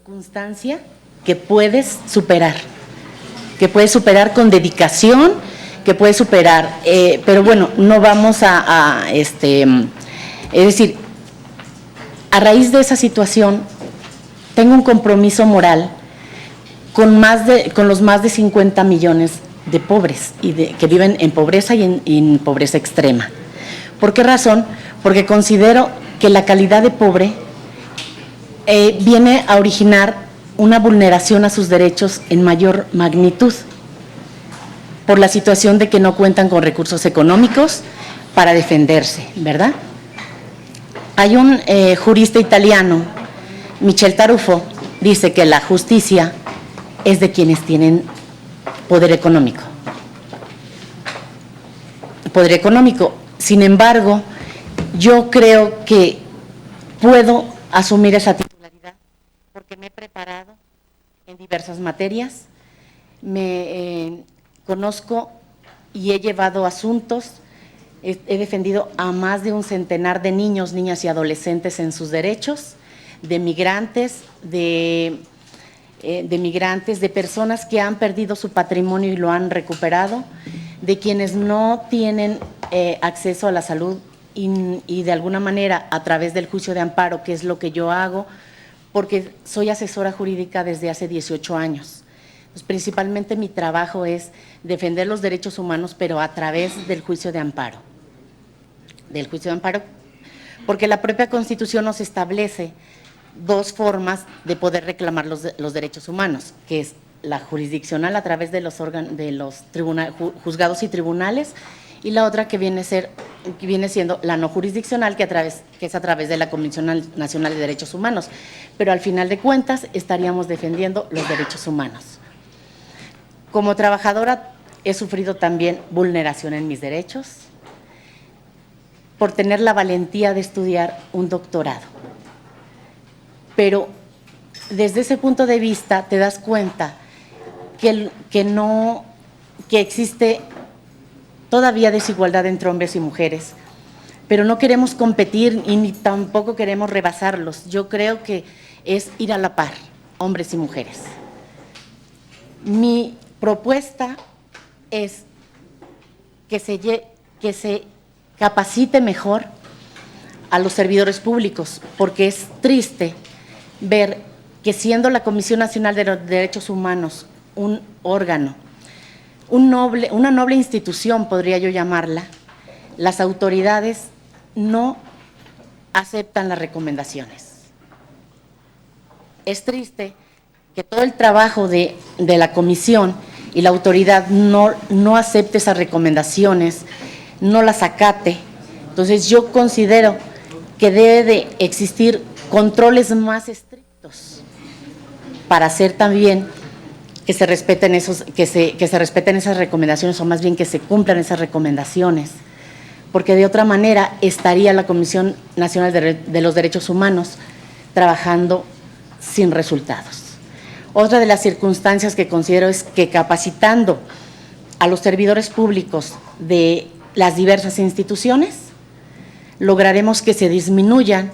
circunstancia que puedes superar con dedicación, que puedes superar, pero bueno, no vamos es decir, a raíz de esa situación, tengo un compromiso moral con los más de 50 millones de pobres que viven en pobreza y en pobreza extrema. ¿Por qué razón? Porque considero que la calidad de pobre viene a originar una vulneración a sus derechos en mayor magnitud, por la situación de que no cuentan con recursos económicos para defenderse, ¿verdad? Hay un jurista italiano, Michel Tarufo, dice que la justicia es de quienes tienen poder económico. Sin embargo, yo creo que puedo asumir esa titularidad porque me he preparado en diversas materias, me conozco y he llevado asuntos, he defendido a más de un centenar de niños, niñas y adolescentes en sus derechos, de migrantes, de personas que han perdido su patrimonio y lo han recuperado, de quienes no tienen acceso a la salud y de alguna manera a través del juicio de amparo, que es lo que yo hago, porque soy asesora jurídica desde hace 18 años. Pues principalmente mi trabajo es defender los derechos humanos, pero a través del juicio de amparo. Porque la propia Constitución nos establece dos formas de poder reclamar los derechos humanos, que es la jurisdiccional a través de los juzgados y tribunales, y la otra que viene siendo la no jurisdiccional, que es a través de la Comisión Nacional de Derechos Humanos. Pero al final de cuentas estaríamos defendiendo los derechos humanos. Como trabajadora he sufrido también vulneración en mis derechos por tener la valentía de estudiar un doctorado. Pero desde ese punto de vista te das cuenta que existe todavía desigualdad entre hombres y mujeres, pero no queremos competir y ni tampoco queremos rebasarlos. Yo creo que es ir a la par, hombres y mujeres. Mi propuesta es que se capacite mejor a los servidores públicos, porque es triste ver que siendo la Comisión Nacional de los Derechos Humanos un órgano, una noble institución, podría yo llamarla, las autoridades no aceptan las recomendaciones. Es triste que todo el trabajo de la comisión y la autoridad no acepte esas recomendaciones, no las acate. Entonces yo considero que debe de existir controles más estrictos para hacer también que se respeten esas recomendaciones, o más bien que se cumplan esas recomendaciones, porque de otra manera estaría la Comisión Nacional de los Derechos Humanos trabajando sin resultados. Otra de las circunstancias que considero es que capacitando a los servidores públicos de las diversas instituciones, lograremos que se disminuyan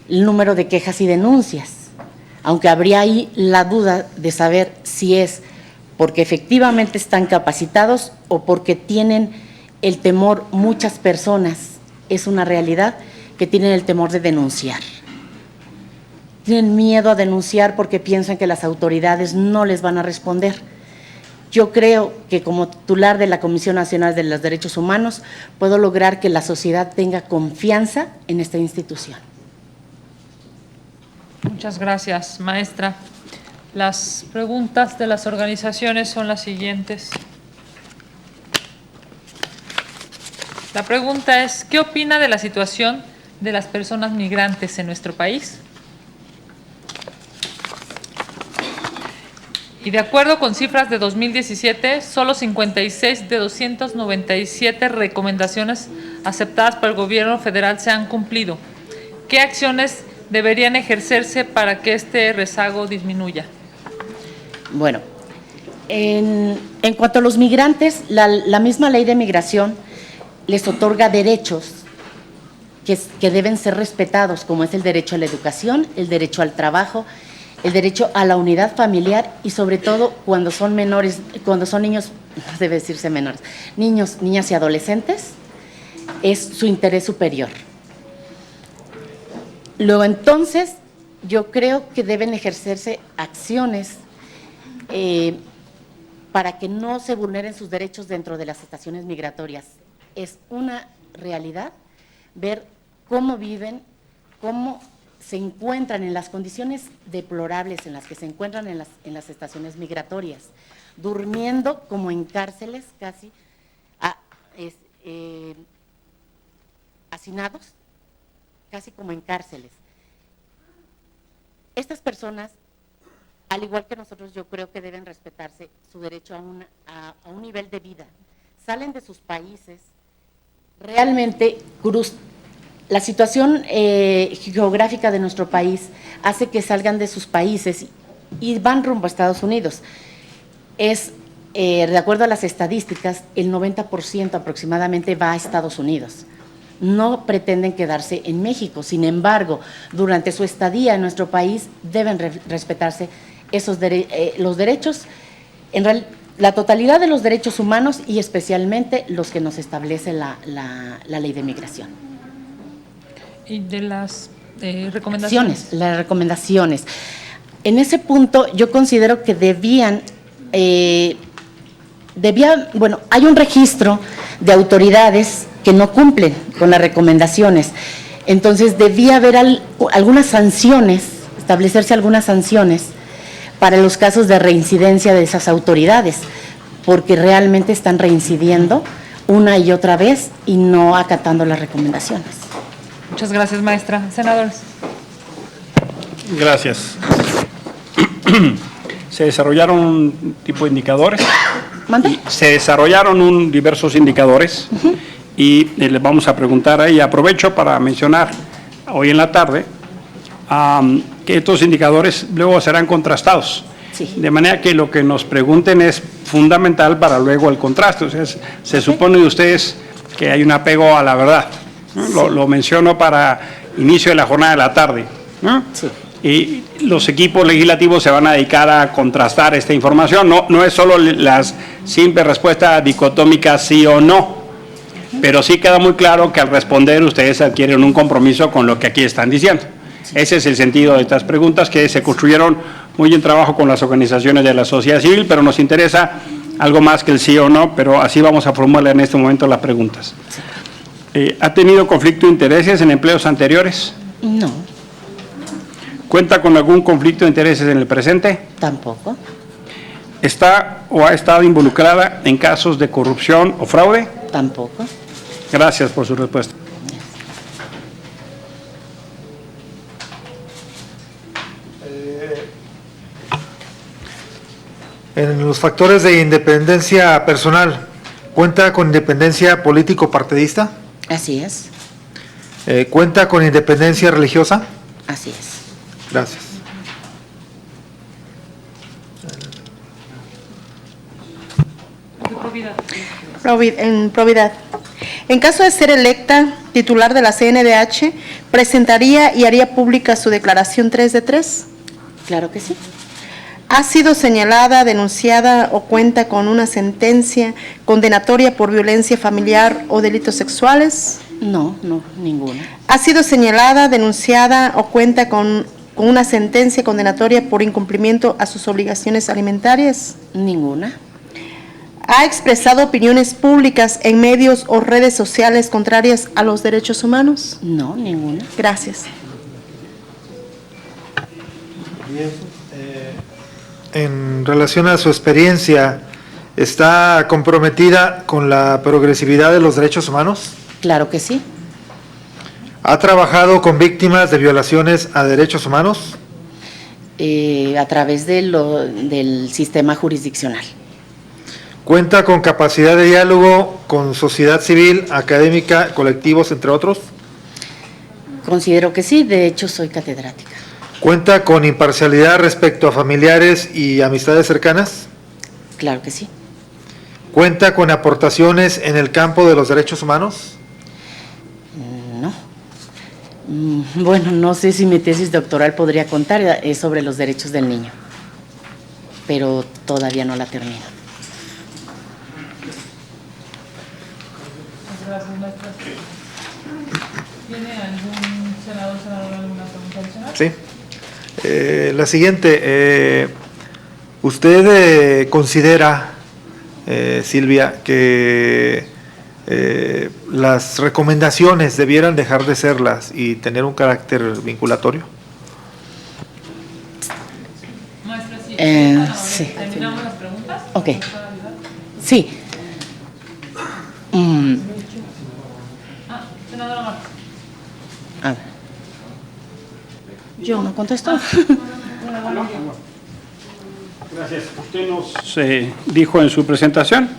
el número de quejas y denuncias, aunque habría ahí la duda de saber si es porque efectivamente están capacitados o porque tienen el temor, muchas personas, es una realidad, que tienen el temor de denunciar. Tienen miedo a denunciar porque piensan que las autoridades no les van a responder. Yo creo que como titular de la Comisión Nacional de los Derechos Humanos puedo lograr que la sociedad tenga confianza en esta institución. Muchas gracias, maestra. Las preguntas de las organizaciones son las siguientes. La pregunta es, ¿qué opina de la situación de las personas migrantes en nuestro país? Y de acuerdo con cifras de 2017, solo 56 de 297 recomendaciones aceptadas por el gobierno federal se han cumplido. ¿Qué acciones deberían ejercerse para que este rezago disminuya? Bueno, en cuanto a los migrantes, la misma ley de migración les otorga derechos que deben ser respetados, como es el derecho a la educación, el derecho al trabajo, el derecho a la unidad familiar y sobre todo cuando son menores, cuando son niños, debe decirse menores, niños, niñas y adolescentes, es su interés superior. Luego, entonces, yo creo que deben ejercerse acciones para que no se vulneren sus derechos dentro de las estaciones migratorias. Es una realidad ver cómo viven, cómo se encuentran en las condiciones deplorables en las que se encuentran en las estaciones migratorias, durmiendo como en cárceles, casi hacinados, casi como en cárceles. Estas personas, al igual que nosotros, yo creo que deben respetarse su derecho a un nivel de vida. Salen de sus países, realmente la situación geográfica de nuestro país hace que salgan de sus países y van rumbo a Estados Unidos. De acuerdo a las estadísticas, el 90% aproximadamente va a Estados Unidos. No pretenden quedarse en México. Sin embargo, durante su estadía en nuestro país deben respetarse los derechos, la totalidad de los derechos humanos y especialmente los que nos establece la ley de migración. Y de las recomendaciones. Las recomendaciones. En ese punto yo considero que bueno, hay un registro de autoridades que no cumplen con las recomendaciones. Entonces debía haber algunas sanciones, establecerse algunas sanciones para los casos de reincidencia de esas autoridades, porque realmente están reincidiendo una y otra vez y no acatando las recomendaciones. Muchas gracias, maestra. Senadores. Gracias. Se desarrollaron un tipo de indicadores. ¿Mande? Se desarrollaron diversos indicadores y les vamos a preguntar a ella. Aprovecho para mencionar hoy en la tarde que estos indicadores luego serán contrastados. Sí. De manera que lo que nos pregunten es fundamental para luego el contraste. O sea, se supone de ustedes que hay un apego a la verdad, ¿no? Sí. Lo menciono para inicio de la jornada de la tarde, ¿no? Sí. Y los equipos legislativos se van a dedicar a contrastar esta información. No es solo las simples respuestas dicotómicas sí o no, pero sí queda muy claro que al responder ustedes adquieren un compromiso con lo que aquí están diciendo. Ese es el sentido de estas preguntas, que se construyeron muy en trabajo con las organizaciones de la sociedad civil, pero nos interesa algo más que el sí o no, pero así vamos a formular en este momento las preguntas. ¿Ha tenido conflicto de intereses en empleos anteriores? No. ¿Cuenta con algún conflicto de intereses en el presente? Tampoco. ¿Está o ha estado involucrada en casos de corrupción o fraude? Tampoco. Gracias por su respuesta. En los factores de independencia personal, ¿cuenta con independencia político-partidista? Así es. ¿Cuenta con independencia religiosa? Así es. Gracias. En probidad. En caso de ser electa titular de la CNDH, ¿presentaría y haría pública su declaración 3 de 3? Claro que sí. ¿Ha sido señalada, denunciada o cuenta con una sentencia condenatoria por violencia familiar o delitos sexuales? No, ninguna. ¿Ha sido señalada, denunciada o cuenta con una sentencia condenatoria por incumplimiento a sus obligaciones alimentarias? Ninguna. ¿Ha expresado opiniones públicas en medios o redes sociales contrarias a los derechos humanos? No, ninguna. Gracias. Bien. En relación a su experiencia, ¿está comprometida con la progresividad de los derechos humanos? Claro que sí. ¿Ha trabajado con víctimas de violaciones a derechos humanos? A través del sistema jurisdiccional. ¿Cuenta con capacidad de diálogo con sociedad civil, académica, colectivos, entre otros? Considero que sí, de hecho soy catedrática. ¿Cuenta con imparcialidad respecto a familiares y amistades cercanas? Claro que sí. ¿Cuenta con aportaciones en el campo de los derechos humanos? No. Bueno, no sé si mi tesis doctoral podría contar, es sobre los derechos del niño, pero todavía no la termino. Gracias, maestra. ¿Tiene algún senador, senadora alguna pregunta adicional? Sí. La siguiente, ¿usted considera, Silvia, que las recomendaciones debieran dejar de serlas y tener un carácter vinculatorio? Maestra, sí. Sí. ¿Terminamos las preguntas? Ok. ¿Nos puede ayudar? Sí. Senadora Marta. A ver. Yo no contesto. Gracias. Usted nos dijo en su presentación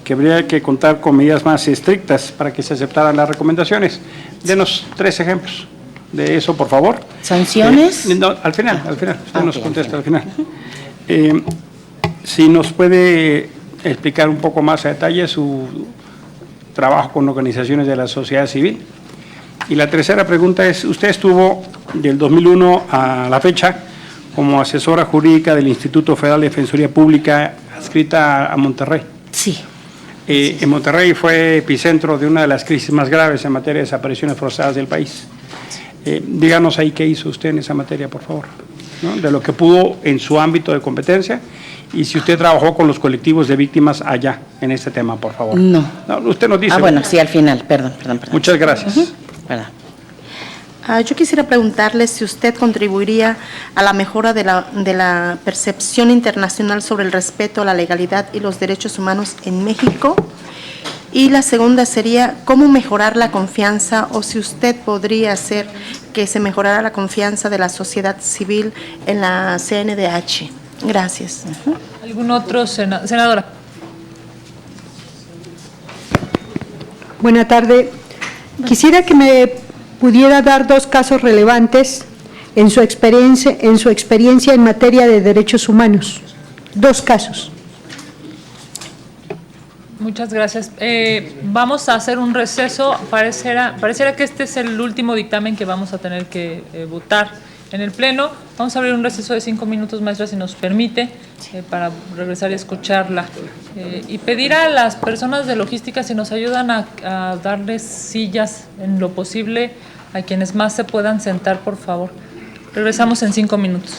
que habría que contar con medidas más estrictas para que se aceptaran las recomendaciones. Denos 3 ejemplos de eso, por favor. ¿Sanciones? No, al final. Usted nos ok, contesta al final. Si nos puede explicar un poco más a detalle su trabajo con organizaciones de la sociedad civil. Y la tercera pregunta es, usted estuvo del 2001 a la fecha como asesora jurídica del Instituto Federal de Defensoría Pública adscrita a Monterrey. Sí. En Monterrey fue epicentro de una de las crisis más graves en materia de desapariciones forzadas del país. Díganos ahí qué hizo usted en esa materia, por favor, ¿no? De lo que pudo en su ámbito de competencia, y si usted trabajó con los colectivos de víctimas allá en este tema, por favor. No. Usted nos dice. Bueno, sí, al final, perdón. Muchas gracias. Perdón. Yo quisiera preguntarle si usted contribuiría a la mejora de la percepción internacional sobre el respeto a la legalidad y los derechos humanos en México. Y la segunda sería, ¿cómo mejorar la confianza o si usted podría hacer que se mejorara la confianza de la sociedad civil en la CNDH? Gracias. ¿Algún otro senadora? Buenas tardes. Quisiera que me pudiera dar 2 casos relevantes en su experiencia en materia de derechos humanos. 2 casos. Muchas gracias. Vamos a hacer un receso. Pareciera que este es el último dictamen que vamos a tener que votar en el Pleno. Vamos a abrir un receso de 5 minutos, maestra, si nos permite, para regresar y escucharla. Y pedir a las personas de logística si nos ayudan a darles sillas en lo posible a quienes más se puedan sentar, por favor. Regresamos en 5 minutos.